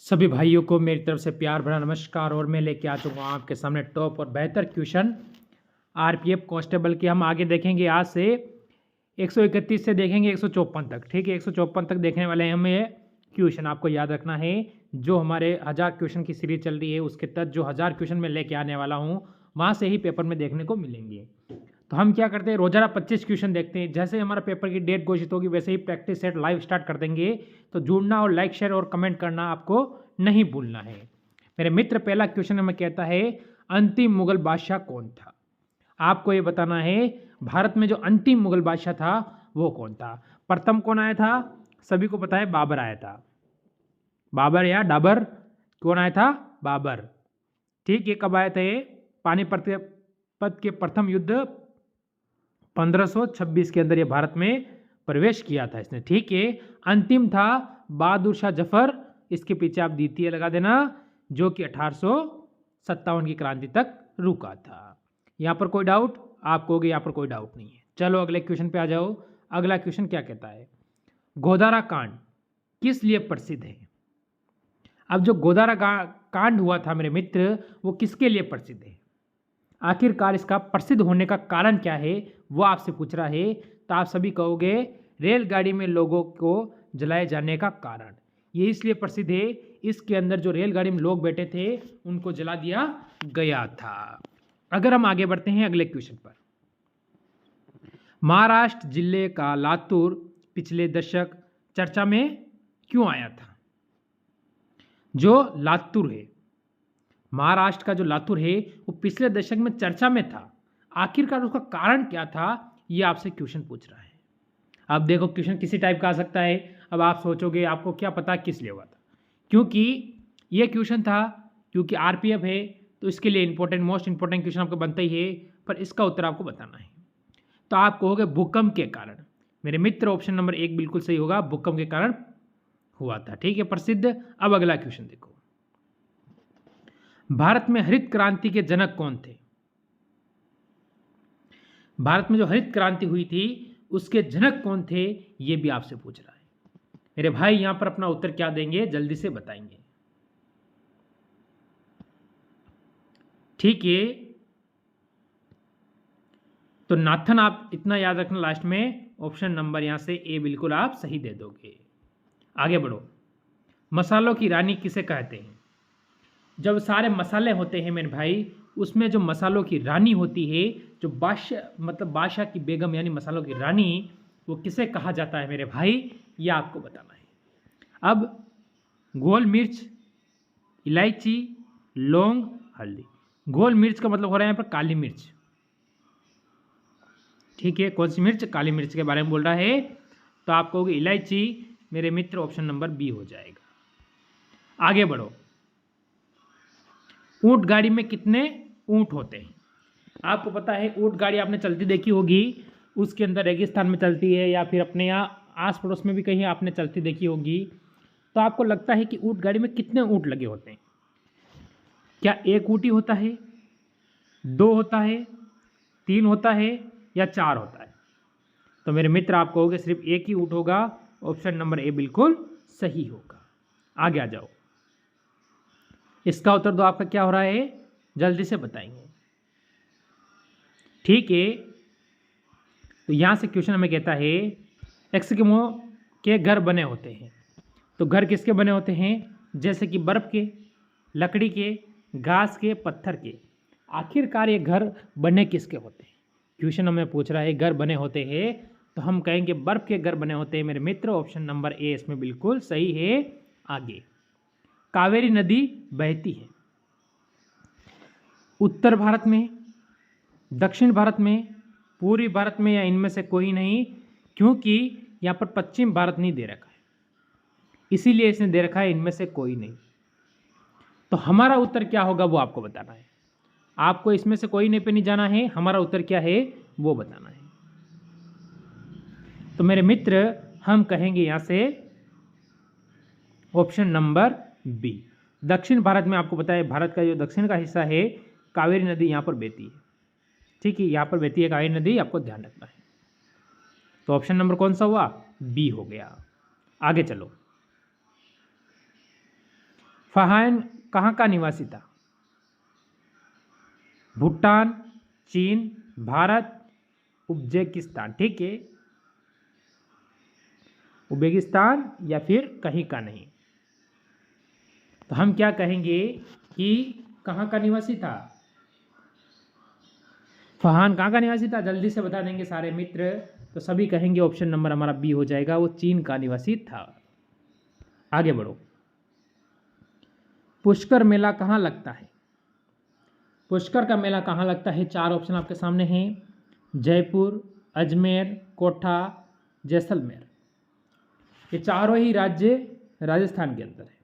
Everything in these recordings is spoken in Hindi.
सभी भाइयों को मेरी तरफ से प्यार भरा नमस्कार। और मैं लेके आ चुका हूँ आपके सामने टॉप और बेहतर क्वेश्चन आरपीएफ कांस्टेबल के। हम आगे देखेंगे आज से 131 से देखेंगे 154 तक। ठीक है, 154 तक देखने वाले हैं हम। ये क्वेश्चन आपको याद रखना है, जो हमारे 1000 क्वेश्चन की सीरीज चल रही है उसके तहत जो 1000 क्वेश्चन मैं लेके आने वाला हूँ वहाँ से ही पेपर में देखने को मिलेंगे। तो हम क्या करते हैं, रोजाना 25 क्वेश्चन देखते हैं। जैसे हमारा पेपर की डेट घोषित होगी वैसे ही प्रैक्टिस सेट लाइव स्टार्ट कर देंगे। तो जुड़ना और लाइक शेयर और कमेंट करना आपको नहीं भूलना है। मेरे मित्र, पहला क्वेश्चन हमें कहता है अंतिम मुगल बादशाह कौन था। आपको ये बताना है भारत में जो अंतिम मुगल बादशाह था वो कौन था। प्रथम कौन आया था, सभी को पता है, बाबर आया था। बाबर या डाबर, कौन आया था, बाबर। ठीक, ये कब आया था, ये पानीपत के प्रथम युद्ध 1526 के अंदर ये भारत में प्रवेश किया था इसने। ठीक है, अंतिम था बहादुर शाह जफर। इसके पीछे आप द्वितीय लगा देना, जो कि 1857 की क्रांति तक रुका था। यहाँ पर कोई डाउट, आप कहोगे यहाँ पर कोई डाउट नहीं है। चलो अगले क्वेश्चन पे आ जाओ। अगला क्वेश्चन क्या कहता है, गोदारा कांड किस लिए प्रसिद्ध है। अब जो गोदारा कांड हुआ था मेरे मित्र, वो किसके लिए प्रसिद्ध है। आखिरकार इसका प्रसिद्ध होने का कारण क्या है वो आपसे पूछ रहा है। तो आप सभी कहोगे रेलगाड़ी में लोगों को जलाए जाने का कारण। ये इसलिए प्रसिद्ध है, इसके अंदर जो रेलगाड़ी में लोग बैठे थे उनको जला दिया गया था। अगर हम आगे बढ़ते हैं अगले क्वेश्चन पर, महाराष्ट्र जिले का लातूर पिछले दशक चर्चा में क्यों आया था। जो लातूर है, महाराष्ट्र का जो लातूर है वो पिछले दशक में चर्चा में था। आखिरकार उसका कारण क्या था, ये आपसे क्वेश्चन पूछ रहा है। अब देखो, क्वेश्चन किसी टाइप का आ सकता है। अब आप सोचोगे आपको क्या पता किस लिए हुआ था, क्योंकि ये क्वेश्चन था, क्योंकि आरपीएफ है तो इसके लिए इंपॉर्टेंट, मोस्ट इंपॉर्टेंट क्वेश्चन आपको बनता ही है। पर इसका उत्तर आपको बताना है। तो आप कहोगे भूकंप के कारण। मेरे मित्र, ऑप्शन नंबर 1 बिल्कुल सही होगा, भूकंप के कारण हुआ था। ठीक है, प्रसिद्ध। अब अगला क्वेश्चन देखो, भारत में हरित क्रांति के जनक कौन थे। भारत में जो हरित क्रांति हुई थी उसके जनक कौन थे, ये भी आपसे पूछ रहा है। मेरे भाई यहां पर अपना उत्तर क्या देंगे, जल्दी से बताएंगे। ठीक है, तो नाथन, आप इतना याद रखना, लास्ट में ऑप्शन नंबर यहां से ए बिल्कुल आप सही दे दोगे। आगे बढ़ो, मसालों की रानी किसे कहते हैं। जब सारे मसाले होते हैं मेरे भाई, उसमें जो मसालों की रानी होती है, जो बादशाह की बेगम यानी मसालों की रानी, वो किसे कहा जाता है मेरे भाई, ये आपको बताना है। अब गोल मिर्च, इलायची, लौंग, हल्दी। गोल मिर्च का मतलब हो रहा है यहाँ पर काली मिर्च। ठीक है, कौन सी मिर्च, काली मिर्च के बारे में बोल रहा है। तो आप कहोगे इलायची। मेरे मित्र, ऑप्शन नंबर बी हो जाएगा। आगे बढ़ो, ऊंट गाड़ी में कितने ऊंट होते हैं। आपको पता है ऊंट गाड़ी आपने चलती देखी होगी, उसके अंदर रेगिस्तान में चलती है या फिर अपने यहाँ आस पड़ोस में भी कहीं आपने चलती देखी होगी। तो आपको लगता है कि ऊंट गाड़ी में कितने ऊंट लगे होते हैं। क्या एक ऊँट ही होता है, 2 होता है, 3 होता है या 4 होता है। तो मेरे मित्र, आप कहोगे सिर्फ एक ही ऊँट होगा। ऑप्शन नंबर ए बिल्कुल सही होगा। आगे आ जाओ, इसका उत्तर दो। आपका क्या हो रहा है, जल्दी से बताएंगे। ठीक है, तो यहां से क्वेश्चन हमें कहता है एस्किमो के घर बने होते हैं। तो घर किसके बने होते हैं, जैसे कि बर्फ के, लकड़ी के, घास के, पत्थर के। आखिरकार ये घर बने किसके होते हैं, क्वेश्चन हमें पूछ रहा है। घर बने होते हैं तो हम कहेंगे बर्फ के घर बने होते हैं मेरे मित्र। ऑप्शन नंबर ए इसमें बिल्कुल सही है। आगे, कावेरी नदी बहती है उत्तर भारत में, दक्षिण भारत में, पूर्वी भारत में, या इनमें से कोई नहीं, क्योंकि यहाँ पर पश्चिम भारत नहीं दे रखा है, इसीलिए इसने दे रखा है इनमें से कोई नहीं। तो हमारा उत्तर क्या होगा वो आपको बताना है। आपको इसमें से कोई नहीं पे नहीं जाना है, हमारा उत्तर क्या है वो बताना है। तो मेरे मित्र, हम कहेंगे यहां से ऑप्शन नंबर बी। दक्षिण भारत में आपको पता है भारत का जो दक्षिण का हिस्सा है, कावेरी नदी यहाँ पर बहती है। ठीक है, यहाँ पर बहती है कावेरी नदी, आपको ध्यान रखना है। तो ऑप्शन नंबर कौन सा हुआ, बी हो गया। आगे चलो, फहान कहाँ का निवासी था? भूटान, चीन, भारत, उज्बेकिस्तान। ठीक है, उज्बेकिस्तान या फिर कहीं का नहीं। तो हम क्या कहेंगे कि कहाँ का निवासी था? फहान कहाँ का निवासी था? जल्दी से बता देंगे सारे मित्र। तो सभी कहेंगे ऑप्शन नंबर हमारा बी हो जाएगा, वो चीन का निवासी था। आगे बढ़ो। पुष्कर मेला कहाँ लगता है? पुष्कर का मेला कहाँ लगता है? चार ऑप्शन आपके सामने हैं, जयपुर, अजमेर, कोटा, जैसलमेर। ये चारों ही राज्य राजस्थान के अंदर है।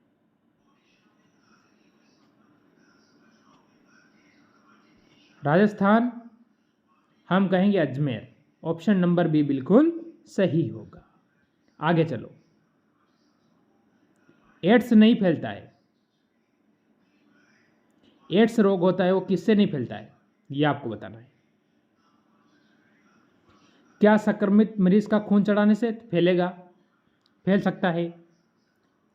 राजस्थान, हम कहेंगे अजमेर। ऑप्शन नंबर बी बिल्कुल सही होगा। आगे चलो। एड्स नहीं फैलता है, एड्स रोग होता है वो किससे नहीं फैलता है, ये आपको बताना है। क्या संक्रमित मरीज का खून चढ़ाने से फैलेगा? फैल सकता है।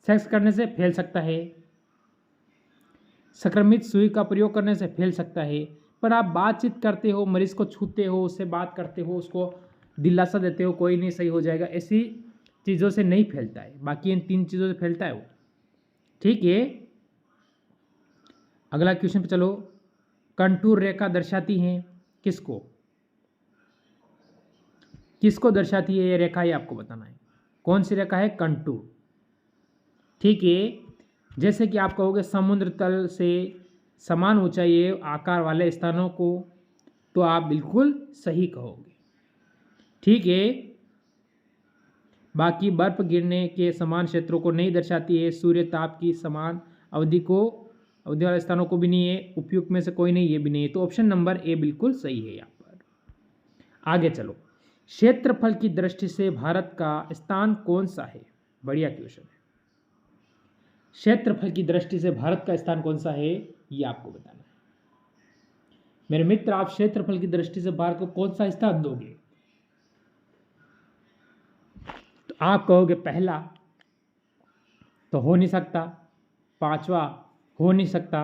सेक्स करने से फैल सकता है। संक्रमित सुई का प्रयोग करने से फैल सकता है। पर आप बातचीत करते हो, मरीज को छूते हो, उससे बात करते हो, उसको दिलासा देते हो कोई नहीं सही हो जाएगा, ऐसी चीज़ों से नहीं फैलता है। बाकी इन तीन चीज़ों से फैलता है वो। ठीक है, अगला क्वेश्चन पे चलो। कंटूर रेखा दर्शाती है किसको? किसको दर्शाती है ये रेखा, ये आपको बताना है। कौन सी रेखा है? कंटूर। ठीक है, जैसे कि आप कहोगे समुद्र तल से समान ऊंचाई आकार वाले स्थानों को, तो आप बिल्कुल सही कहोगे। ठीक है, बाकी बर्फ गिरने के समान क्षेत्रों को नहीं दर्शाती है। सूर्य ताप की समान अवधि वाले स्थानों को भी नहीं है। उपयुक्त में से कोई नहीं, ये भी नहीं है। तो ऑप्शन नंबर ए बिल्कुल सही है यहाँ पर। आगे चलो। क्षेत्रफल की दृष्टि से भारत का स्थान कौन सा है? बढ़िया क्वेश्चन है। क्षेत्रफल की दृष्टि से भारत का स्थान कौन सा है, ये आपको बताना है। मेरे मित्र, आप क्षेत्रफल की दृष्टि से भारत को कौन सा स्थान दोगे? तो आप कहोगे पहला तो हो नहीं सकता, पांचवा हो नहीं सकता,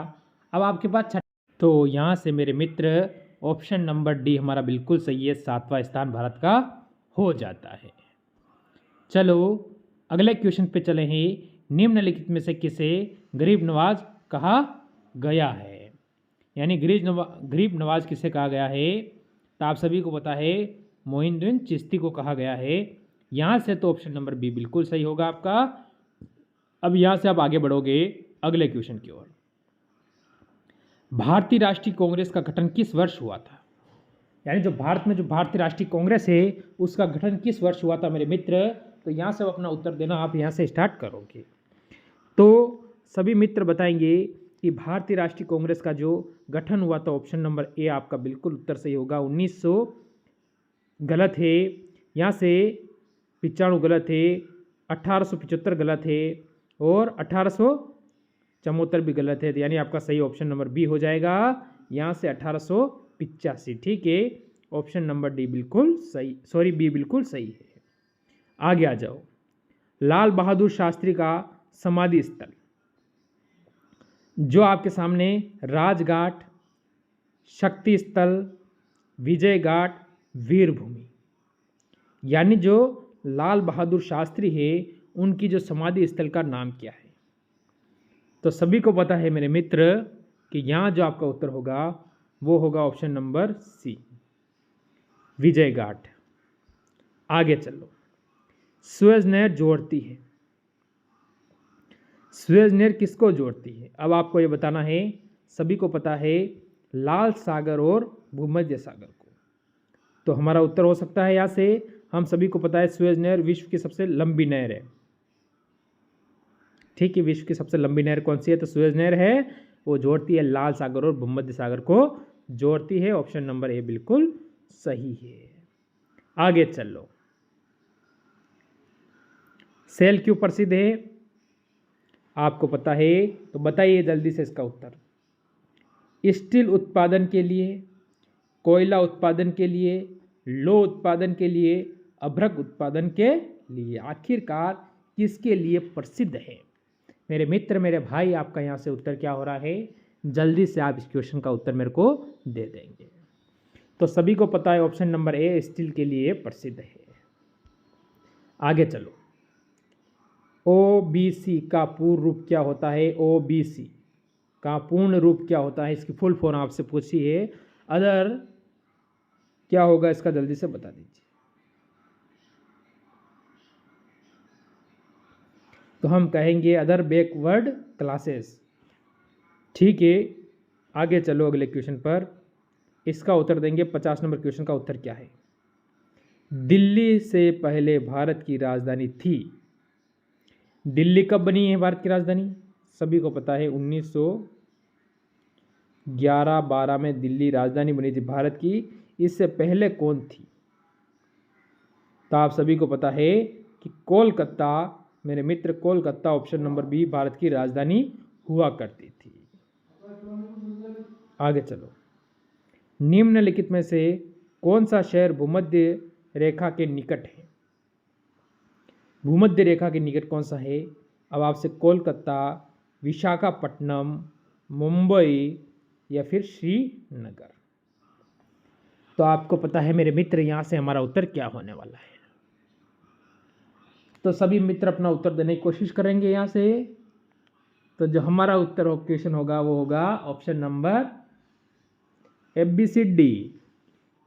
अब आपके पास छठा। तो यहाँ से मेरे मित्र ऑप्शन नंबर डी हमारा बिल्कुल सही है, सातवां स्थान भारत का हो जाता है। चलो अगले क्वेश्चन पे चले हैं। निम्नलिखित में से किसे गरीब नवाज कहा गया है? यानी गरीब नवाज किसे कहा गया है? तो आप सभी को पता है मोइनुद्दीन चिश्ती को कहा गया है। यहाँ से तो ऑप्शन नंबर बी बिल्कुल सही होगा आपका। अब यहाँ से आप आगे बढ़ोगे अगले क्वेश्चन की ओर। भारतीय राष्ट्रीय कांग्रेस का गठन किस वर्ष हुआ था? यानी जो भारत में जो भारतीय राष्ट्रीय कांग्रेस है उसका गठन किस वर्ष हुआ था मेरे मित्र? तो यहाँ से अपना उत्तर देना आप यहाँ से स्टार्ट करोगे। तो सभी मित्र बताएंगे कि भारतीय राष्ट्रीय कांग्रेस का जो गठन हुआ था, ऑप्शन नंबर ए आपका बिल्कुल उत्तर सही होगा। 1900 गलत है, यहाँ से 95 गलत है, 1875 गलत है और 1874 भी गलत है। यानी आपका सही ऑप्शन नंबर बी हो जाएगा, यहाँ से 1885। ठीक है, ऑप्शन नंबर डी बिल्कुल सही, सॉरी बी बिल्कुल सही है। आगे आ जाओ। लाल बहादुर शास्त्री का समाधि स्थल जो आपके सामने राजघाट, शक्ति स्थल, विजय घाट, वीरभूमि, यानी जो लाल बहादुर शास्त्री है उनकी जो समाधि स्थल का नाम क्या है? तो सभी को पता है मेरे मित्र कि यहाँ जो आपका उत्तर होगा वो होगा option number C, Vijay Ghat. आगे चलो। सुएज नहर जोड़ती है, सुएज नहर किसको जोड़ती है? अब आपको ये बताना है। सभी को पता है लाल सागर और भूमध्य सागर को। तो हमारा उत्तर हो सकता है यहाँ से, हम सभी को पता है सुएज नहर विश्व की सबसे लंबी नहर है। ठीक है, विश्व की सबसे लंबी नहर कौन सी है? तो सुएज नहर है, वो जोड़ती है लाल सागर और भूमध्य सागर को जोड़ती है। ऑप्शन नंबर ए बिल्कुल सही है। आगे चलो। सेल क्यों प्रसिद्ध है? आपको पता है तो बताइए जल्दी से इसका उत्तर। स्टील उत्पादन के लिए, कोयला उत्पादन के लिए, लोह उत्पादन के लिए, अभ्रक उत्पादन के लिए, आखिरकार किसके लिए प्रसिद्ध है? मेरे मित्र, मेरे भाई, आपका यहाँ से उत्तर क्या हो रहा है, जल्दी से आप इस क्वेश्चन का उत्तर मेरे को दे देंगे। तो सभी को पता है ऑप्शन नंबर ए स्टील के लिए प्रसिद्ध है। आगे चलो, ओबीसी का पूर्ण रूप क्या होता है, ओबीसी का पूर्ण रूप क्या होता है, इसकी फुल फॉर्म आपसे पूछी है, अदर क्या होगा इसका, जल्दी से बता दीजिए। तो हम कहेंगे अदर बैकवर्ड क्लासेस। ठीक है, आगे चलो अगले क्वेश्चन पर, इसका उत्तर देंगे। 50 नंबर क्वेश्चन का उत्तर क्या है, दिल्ली से पहले भारत की राजधानी थी। दिल्ली कब बनी है भारत की राजधानी, सभी को पता है 1911-12 में दिल्ली राजधानी बनी थी भारत की। इससे पहले कौन थी, तो आप सभी को पता है कि कोलकाता, मेरे मित्र, Kolkata option number B Bharat की राजधानी हुआ करती थी। आगे चलो, निम्नलिखित में से कौन सा शहर भूमध्य रेखा के निकट है, भूमध्य रेखा के निकट कौन सा है। अब आपसे कोलकाता, विशाखापट्टनम, मुंबई या फिर श्रीनगर। तो आपको पता है मेरे मित्र, यहाँ से हमारा उत्तर क्या होने वाला है। तो सभी मित्र अपना उत्तर देने की कोशिश करेंगे यहाँ से। तो जो हमारा उत्तर क्वेश्चन होगा वो होगा ऑप्शन नंबर ABCD।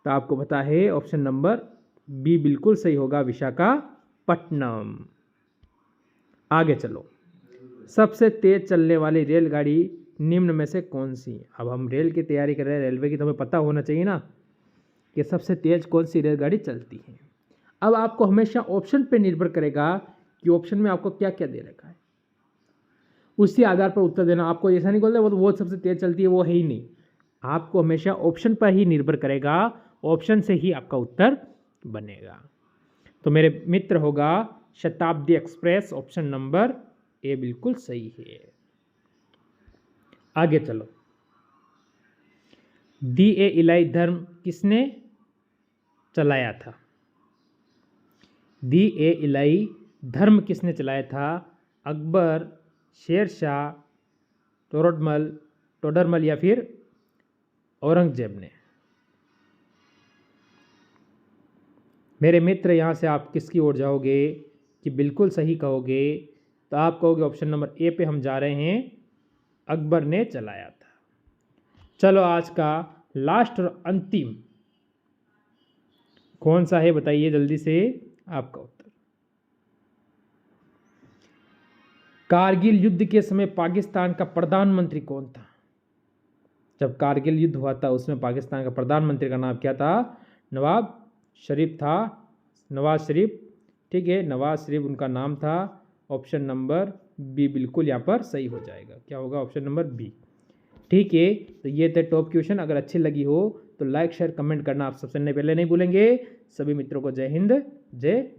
तो आपको पता है ऑप्शन नंबर बी बिल्कुल सही होगा, विशाखापट्टनम। आगे चलो, सबसे तेज चलने वाली रेलगाड़ी निम्न में से कौन सी। अब हम रेल की तैयारी कर रहे हैं, रेलवे की, तो हमें पता होना चाहिए ना कि सबसे तेज कौन सी रेलगाड़ी चलती है। अब आपको हमेशा ऑप्शन पे निर्भर करेगा कि ऑप्शन में आपको क्या क्या दे रखा है, उसी आधार पर उत्तर देना। आपको ऐसा नहीं बोलते वो सबसे तेज चलती है, वो है ही नहीं। आपको हमेशा ऑप्शन पर ही निर्भर करेगा, ऑप्शन से ही आपका उत्तर बनेगा। तो मेरे मित्र होगा शताब्दी एक्सप्रेस, ऑप्शन नंबर ए बिल्कुल सही है। आगे चलो, दिए इलाही धर्म किसने चलाया था, दिए इलाही धर्म किसने चलाया था, अकबर, शेरशाह, टोडरमल या फिर औरंगजेब ने। मेरे मित्र, यहाँ से आप किसकी ओर जाओगे कि बिल्कुल सही कहोगे, तो आप कहोगे ऑप्शन नंबर ए पे हम जा रहे हैं, अकबर ने चलाया था। चलो, आज का लास्ट और अंतिम कौन सा है बताइए जल्दी से आपका उत्तर। कारगिल युद्ध के समय पाकिस्तान का प्रधानमंत्री कौन था। जब कारगिल युद्ध हुआ था उसमें पाकिस्तान का प्रधानमंत्री का नाम क्या था, नवाब शरीफ था, नवाज शरीफ। ठीक है, नवाज शरीफ उनका नाम था। ऑप्शन नंबर बी बिल्कुल यहाँ पर सही हो जाएगा, क्या होगा, ऑप्शन नंबर बी। ठीक है, तो ये थे टॉप क्वेश्चन। अगर अच्छी लगी हो तो लाइक शेयर कमेंट करना आप सबसे पहले नहीं भूलेंगे। सभी मित्रों को जय हिंद, जय